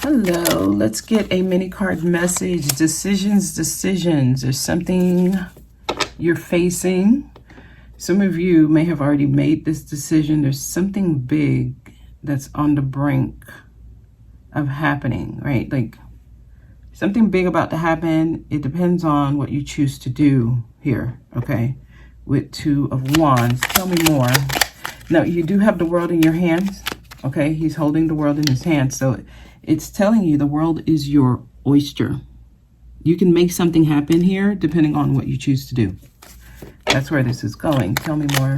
Hello, let's get a mini card message. Decisions. There's something you're facing. Some of you may have already made this decision. There's something big that's on the brink of happening, right? Like something big about to happen. It depends on what you choose to do here, okay? With Two of Wands. Tell me more. Now, you do have the world in your hands, okay? He's holding the world in his hands, so it's telling you the world is your oyster. You can make something happen here depending on what you choose to do. That's where this is going. Tell me more.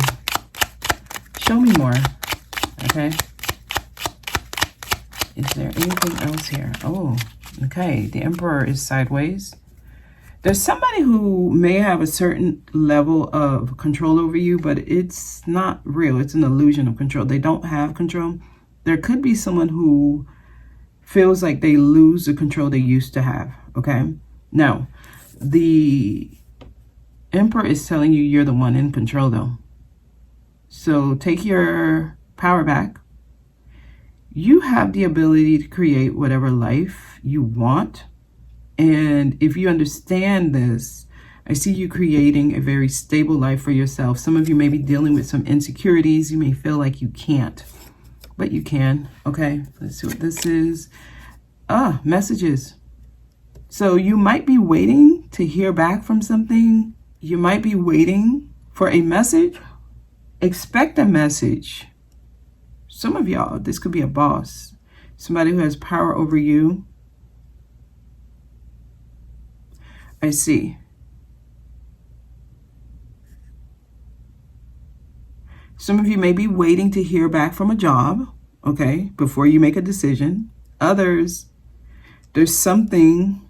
Show me more. Okay. Is there anything else here? Oh, okay. The Emperor is sideways. There's somebody who may have a certain level of control over you, but it's not real. It's an illusion of control. They don't have control. There could be someone who feels like they lose the control they used to have, okay? Now, the Emperor is telling you you're the one in control, though. So take your power back. You have the ability to create whatever life you want. And if you understand this, I see you creating a very stable life for yourself. Some of you may be dealing with some insecurities. You may feel like you can't. But you can, okay? Let's see what this is. Messages. So you might be waiting to hear back from something. You might be waiting for a message. Expect a message. Some of y'all, this could be a boss. Somebody who has power over you. I see. Some of you may be waiting to hear back from a job, okay, before you make a decision. Others, there's something,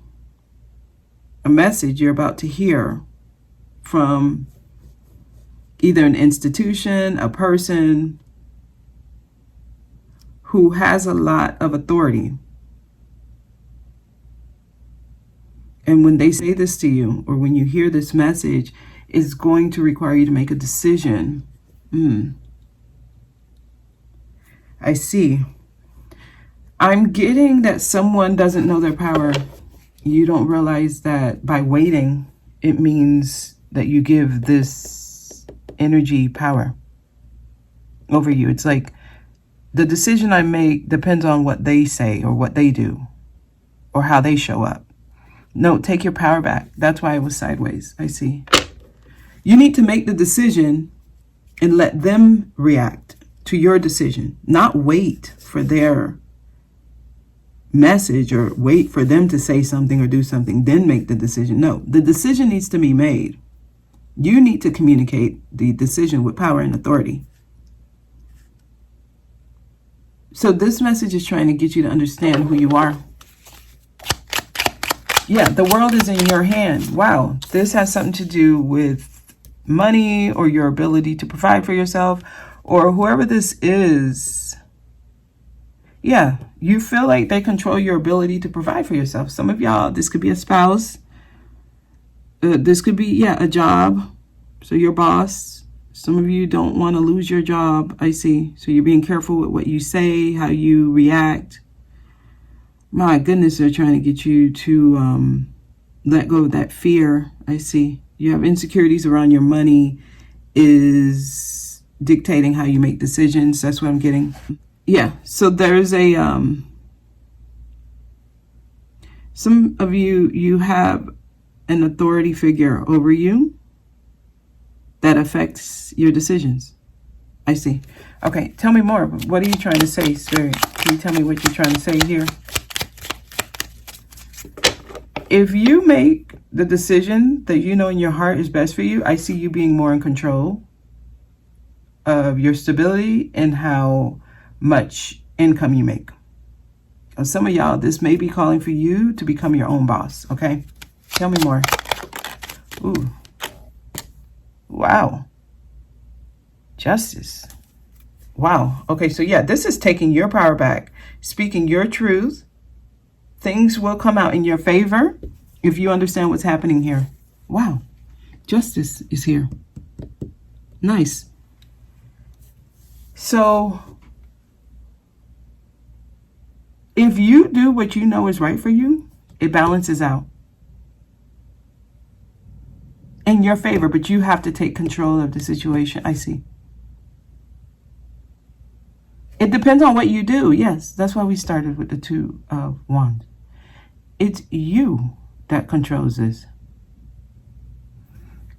a message you're about to hear from either an institution, a person who has a lot of authority. And when they say this to you, or when you hear this message, it's going to require you to make a decision. I see. I'm getting that someone doesn't know their power. You don't realize that by waiting, it means that you give this energy power over you. It's like the decision I make depends on what they say or what they do or how they show up. No, take your power back. That's why it was sideways. I see. You need to make the decision and let them react to your decision, not wait for their message or wait for them to say something or do something, then make the decision. No, the decision needs to be made. You need to communicate the decision with power and authority. So this message is trying to get you to understand who you are. Yeah, the world is in your hand. Wow, this has something to do with money or your ability to provide for yourself or whoever this is. Yeah, you feel like they control your ability to provide for yourself. Some of y'all, this could be a spouse. This could be, a job. So your boss. Some of you don't want to lose your job. I see. So you're being careful with what you say, how you react. My goodness, they're trying to get you to let go of that fear. I see. You have insecurities around your money is dictating how you make decisions. That's what I'm getting. Yeah, so there's a, some of you have an authority figure over you that affects your decisions. I see. Okay, tell me more. What are you trying to say, Spirit? Can you tell me what you're trying to say here? If you make the decision that you know in your heart is best for you, I see you being more in control of your stability and how much income you make. Some of y'all, this may be calling for you to become your own boss, okay? Tell me more. Ooh. Wow. Justice. Wow. Okay, so yeah, this is taking your power back, speaking your truth. Things will come out in your favor if you understand what's happening here. Wow. Justice is here. Nice. So If you do what you know is right for you, it balances out in your favor, but you have to take control of the situation. I see. It depends on what you do. Yes, that's why we started with the Two of Wands. It's you that controls this.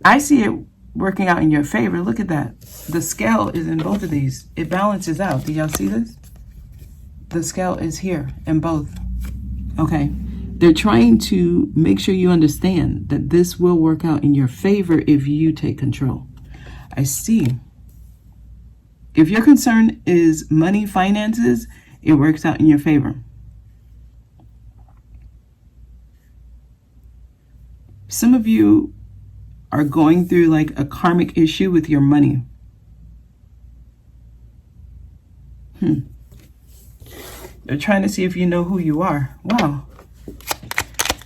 I see it working out in your favor. Look at that. The scale is in both of these. It balances out. Do y'all see this? The scale is here in both. Okay. They're trying to make sure you understand that this will work out in your favor if you take control. I see. If your concern is money, finances, it works out in your favor. Some of you are going through like a karmic issue with your money. They're trying to see if you know who you are. Wow.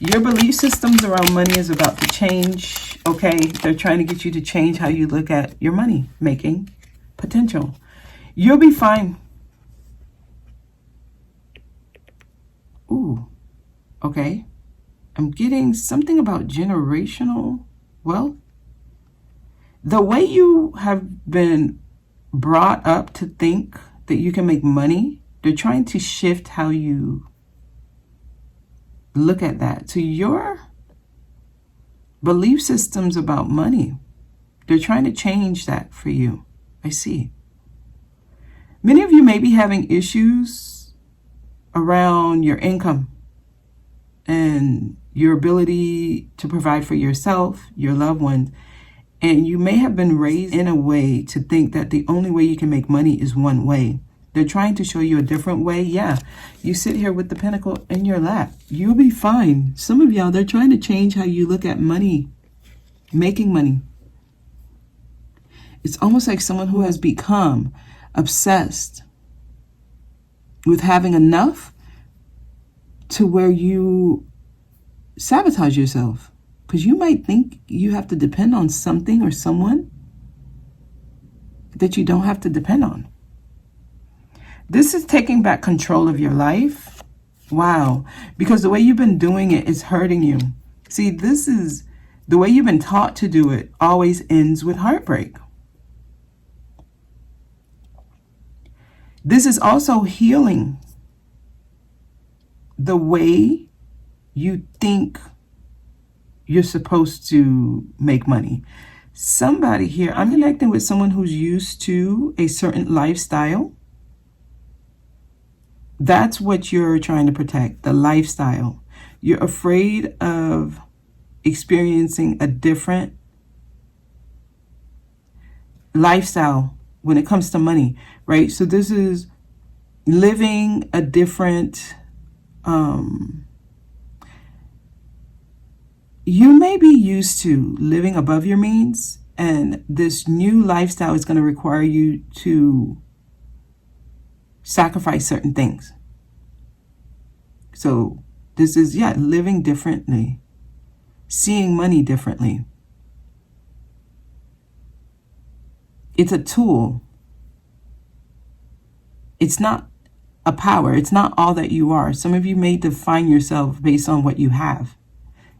Your belief systems around money is about to change. Okay. They're trying to get you to change how you look at your money making potential. You'll be fine. Ooh. Okay. I'm getting something about generational wealth. The way you have been brought up to think that you can make money, they're trying to shift how you look at that. So your belief systems about money, they're trying to change that for you. I see. Many of you may be having issues around your income and your ability to provide for yourself, your loved ones. And you may have been raised in a way to think that the only way you can make money is one way. They're trying to show you a different way. Yeah, you sit here with the pentacle in your lap. You'll be fine. Some of y'all, they're trying to change how you look at money, making money. It's almost like someone who has become obsessed with having enough to where you sabotage yourself. Because you might think you have to depend on something or someone that you don't have to depend on. This is taking back control of your life. Wow. Because the way you've been doing it is hurting you. See, this is the way you've been taught to do it always ends with heartbreak. This is also healing the way you think you're supposed to make money. Somebody here, I'm connecting with someone who's used to a certain lifestyle. That's what you're trying to protect, the lifestyle. You're afraid of experiencing a different lifestyle when it comes to money, right? So this is living a different, you may be used to living above your means, and this new lifestyle is going to require you to sacrifice certain things. So this is, living differently, seeing money differently. It's a tool. It's not a power. It's not all that you are. Some of you may define yourself based on what you have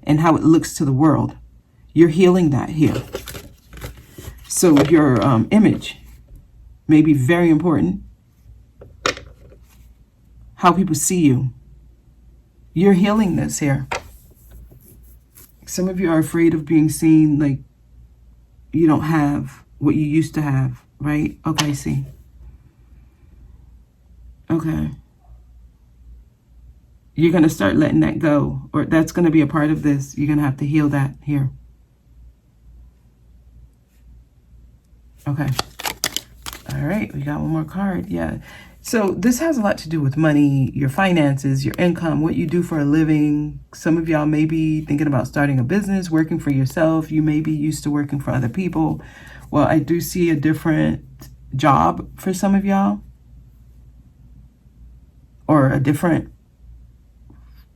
and how it looks to the world. You're healing that here. So your image may be very important. How people see you. You're healing this here. Some of you are afraid of being seen like you don't have what you used to have, right? Okay, I see. Okay. You're going to start letting that go, or that's going to be a part of this. You're going to have to heal that here. Okay. All right. We got one more card. Yeah. So this has a lot to do with money, your finances, your income, what you do for a living. Some of y'all may be thinking about starting a business, working for yourself. You may be used to working for other people. Well, I do see a different job for some of y'all, or a different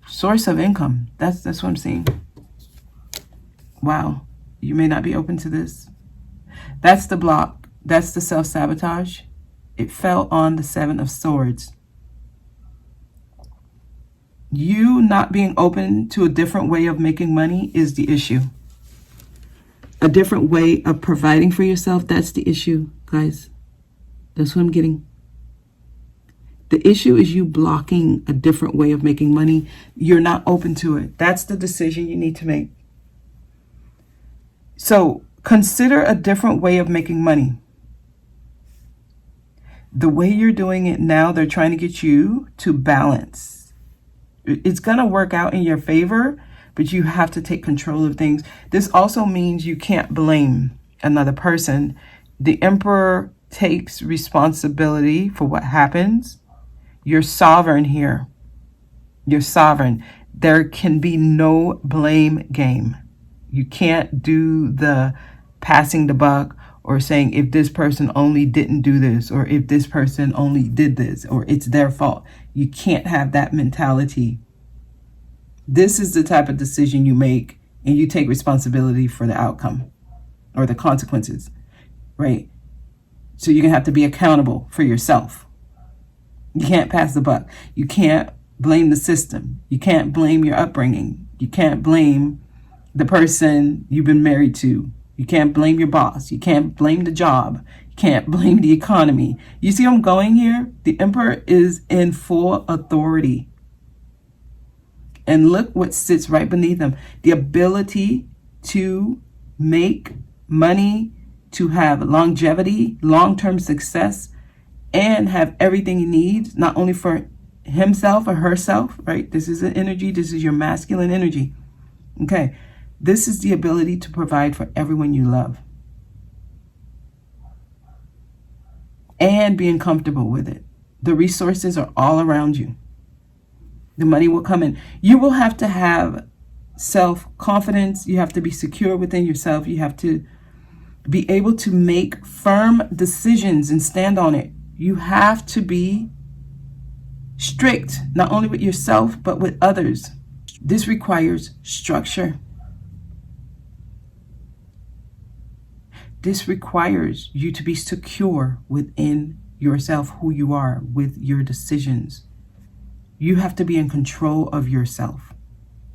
source of income. That's what I'm seeing. Wow. You may not be open to this. That's the block. That's the self-sabotage. It fell on the Seven of Swords. You not being open to a different way of making money is the issue. A different way of providing for yourself, that's the issue, guys. That's what I'm getting. The issue is you blocking a different way of making money. You're not open to it. That's the decision you need to make. So consider a different way of making money. The way you're doing it now, they're trying to get you to balance. It's going to work out in your favor, but you have to take control of things. This also means you can't blame another person. The Emperor takes responsibility for what happens. You're sovereign here. You're sovereign. There can be no blame game. You can't do the passing the buck or saying if this person only didn't do this, or if this person only did this, or it's their fault. You can't have that mentality. This is the type of decision you make, and you take responsibility for the outcome or the consequences, right? So you're going to have to be accountable for yourself. You can't pass the buck. You can't blame the system. You can't blame your upbringing. You can't blame the person you've been married to. You can't blame your boss. You can't blame the job. You can't blame the economy. You see where I'm going here? The Emperor is in full authority. And look what sits right beneath him. The ability to make money, to have longevity, long-term success, and have everything he needs, not only for himself or herself, right? This is an energy. This is your masculine energy. Okay. This is the ability to provide for everyone you love. And being comfortable with it. The resources are all around you. The money will come in. You will have to have self-confidence. You have to be secure within yourself. You have to be able to make firm decisions and stand on it. You have to be strict, not only with yourself, but with others. This requires structure. This requires you to be secure within yourself, who you are, with your decisions. You have to be in control of yourself.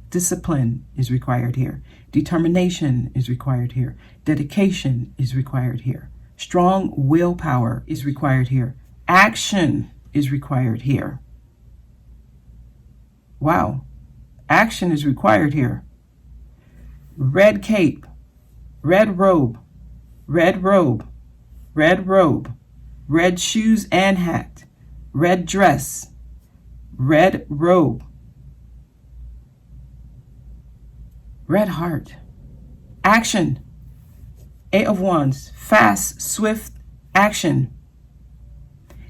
Discipline is required here. Determination is required here. Dedication is required here. Strong willpower is required here. Action is required here. Wow. Action is required here. Red cape, red robe, red robe, red robe, red shoes and hat, red dress, red robe, red heart. Action. Eight of Wands. Fast, swift action.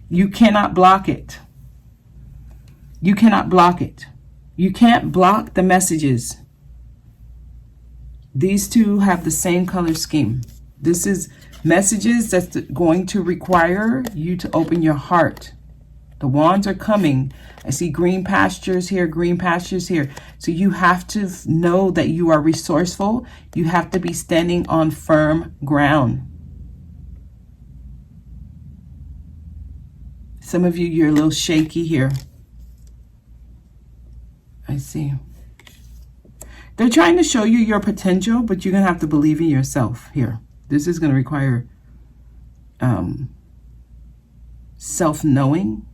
You cannot block it. You cannot block it. You can't block the messages. These two have the same color scheme. This is messages that's going to require you to open your heart. The wands are coming. I see green pastures here, green pastures here. So you have to know that you are resourceful. You have to be standing on firm ground. Some of you, you're a little shaky here. I see. They're trying to show you your potential, but you're going to have to believe in yourself here. This is going to require self-knowing.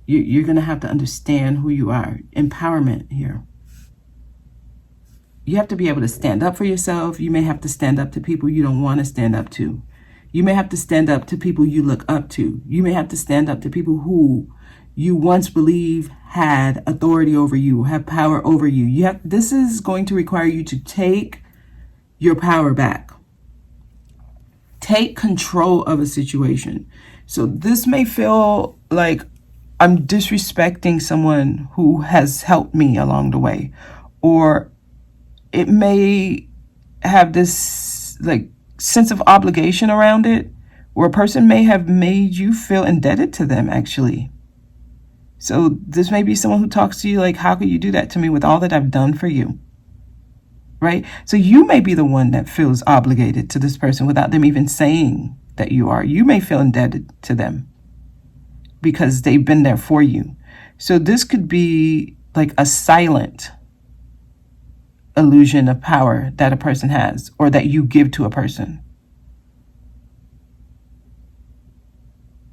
You're going to have to understand who you are. Empowerment here. You have to be able to stand up for yourself. You may have to stand up to people you don't want to stand up to. You may have to stand up to people you look up to. You may have to stand up to people who you once believed had authority over you, have power over you. This is going to require you to take your power back. Take control of a situation. So this may feel like I'm disrespecting someone who has helped me along the way. Or it may have this like sense of obligation around it, or a person may have made you feel indebted to them actually. So this may be someone who talks to you like, how could you do that to me with all that I've done for you? Right? So you may be the one that feels obligated to this person without them even saying that you are. You may feel indebted to them because they've been there for you. So this could be like a silent illusion of power that a person has or that you give to a person.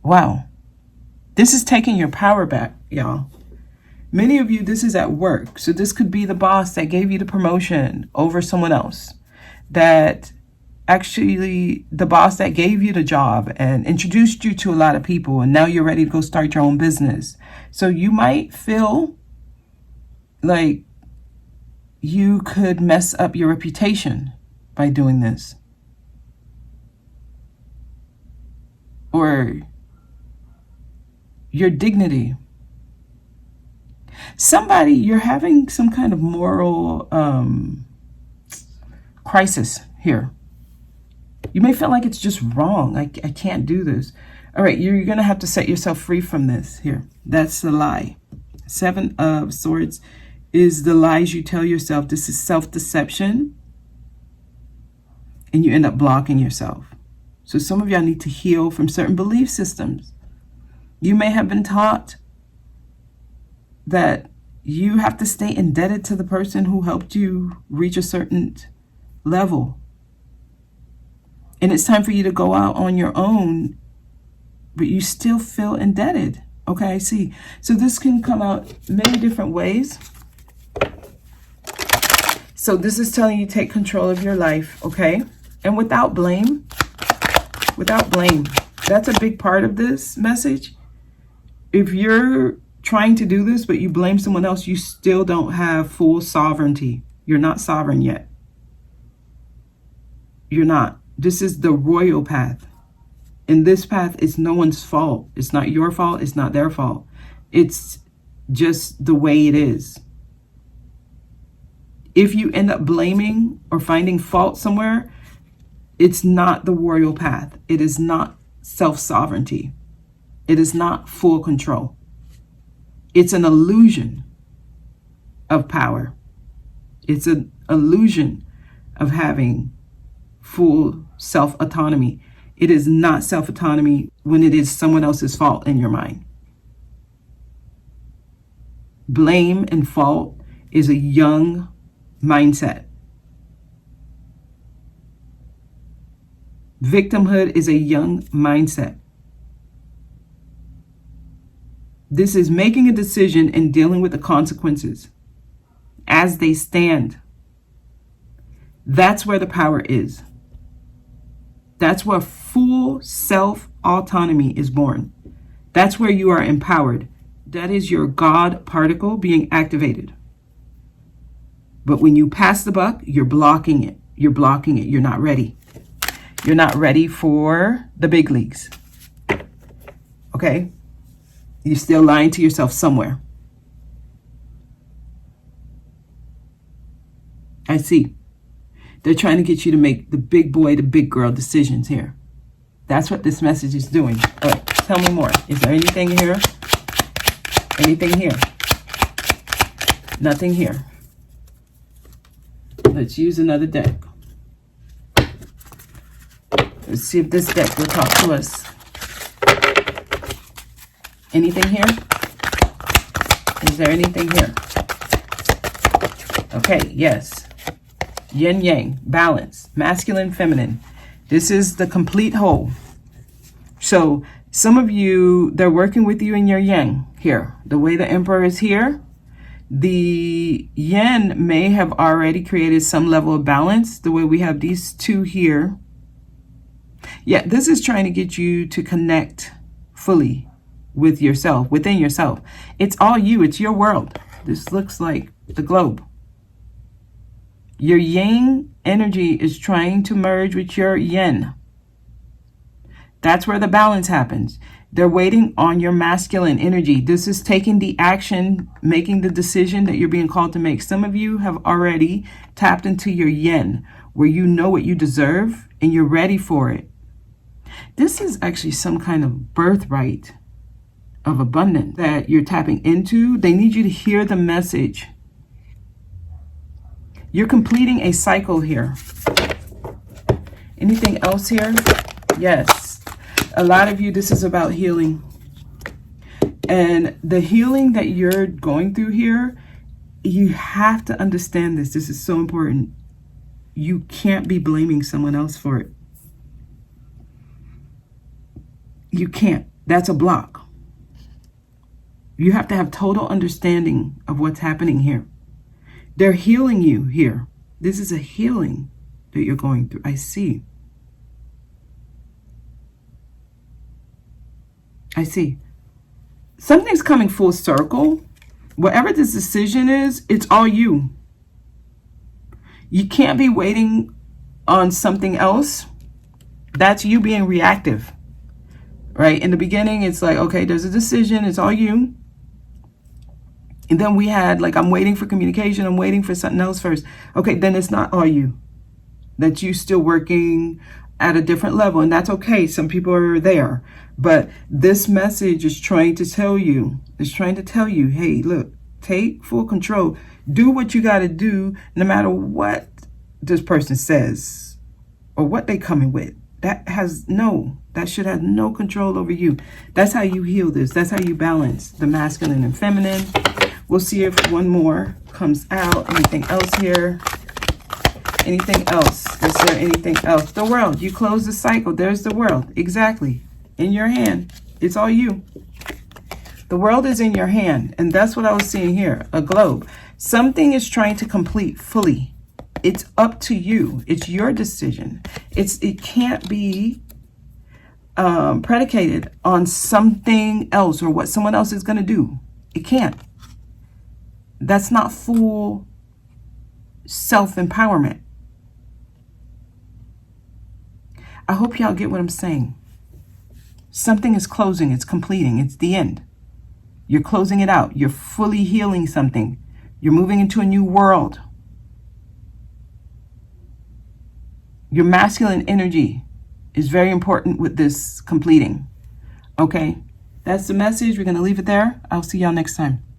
Wow. This is taking your power back, y'all. Many of you, this is at work. So this could be the boss that gave you the promotion over someone else. That actually, the boss that gave you the job and introduced you to a lot of people, and now you're ready to go start your own business. So you might feel like you could mess up your reputation by doing this. Or your dignity. Somebody, you're having some kind of moral crisis here. You may feel like it's just wrong. I can't do this. All right, you're going to have to set yourself free from this here. That's the lie. 7 of Swords is the lies you tell yourself. This is self-deception. And you end up blocking yourself. So some of y'all need to heal from certain belief systems. You may have been taught that you have to stay indebted to the person who helped you reach a certain level. And it's time for you to go out on your own, but you still feel indebted. Okay, I see. So this can come out many different ways. So this is telling you take control of your life, okay? And without blame. Without blame. That's a big part of this message. If you're trying to do this, but you blame someone else, you still don't have full sovereignty. You're not sovereign yet. You're not. This is the royal path. And this path is no one's fault. It's not your fault. It's not their fault. It's just the way it is. If you end up blaming or finding fault somewhere, it's not the royal path. It is not self-sovereignty. It is not full control. It's an illusion of power. It's an illusion of having full self-autonomy. It is not self-autonomy when it is someone else's fault in your mind. Blame and fault is a young mindset. Victimhood is a young mindset. This is making a decision and dealing with the consequences as they stand. That's where the power is. That's where full self-autonomy is born. That's where you are empowered. That is your God particle being activated. But when you pass the buck, you're blocking it. You're blocking it. You're not ready. You're not ready for the big leagues. Okay? You're still lying to yourself somewhere. I see. They're trying to get you to make the big boy, the big girl decisions here. That's what this message is doing. All right, tell me more. Is there anything here? Anything here? Nothing here. Let's use another deck. Let's see if this deck will talk to us. Anything here? Is there anything here? Okay, yes. Yin yang, balance, masculine, feminine. This is the complete whole. So some of you, they're working with you in your yang here. The way the Emperor is here, the yin may have already created some level of balance. The way we have these two here. Yeah, this is trying to get you to connect fully with yourself, within yourself. It's all you. It's your world. This looks like the globe. Your yang energy is trying to merge with your yin. That's where the balance happens. They're waiting on your masculine energy. This is taking the action, making the decision that you're being called to make. Some of you have already tapped into your yin, where you know what you deserve and you're ready for it. This is actually some kind of birthright of abundance that you're tapping into. They need you to hear the message. You're completing a cycle here. Anything else here? Yes. A lot of you, this is about healing. And the healing that you're going through here, you have to understand this. This is so important. You can't be blaming someone else for it. You can't. That's a block. You have to have total understanding of what's happening here. They're healing you here. This is a healing that you're going through. I see. I see. Something's coming full circle. Whatever this decision is, it's all you. You can't be waiting on something else. That's you being reactive, right? In the beginning, it's like, okay, there's a decision. It's all you. And then we had like, I'm waiting for communication. I'm waiting for something else first. Okay, then it's not all you. That you still working at a different level. And that's okay. Some people are there. But this message is trying to tell you, hey, look, take full control. Do what you got to do no matter what this person says or what they coming with. That should have no control over you. That's how you heal this. That's how you balance the masculine and feminine. We'll see if one more comes out. Anything else here? Anything else? Is there anything else? The world. You close the cycle. There's the world. Exactly. In your hand. It's all you. The world is in your hand. And that's what I was seeing here. A globe. Something is trying to complete fully. It's up to you. It's your decision. It can't be predicated on something else or what someone else is going to do. It can't. That's not full self-empowerment. I hope y'all get what I'm saying. Something is closing. It's completing. It's the end. You're closing it out. You're fully healing something. You're moving into a new world. Your masculine energy is very important with this completing. Okay? That's the message. We're going to leave it there. I'll see y'all next time.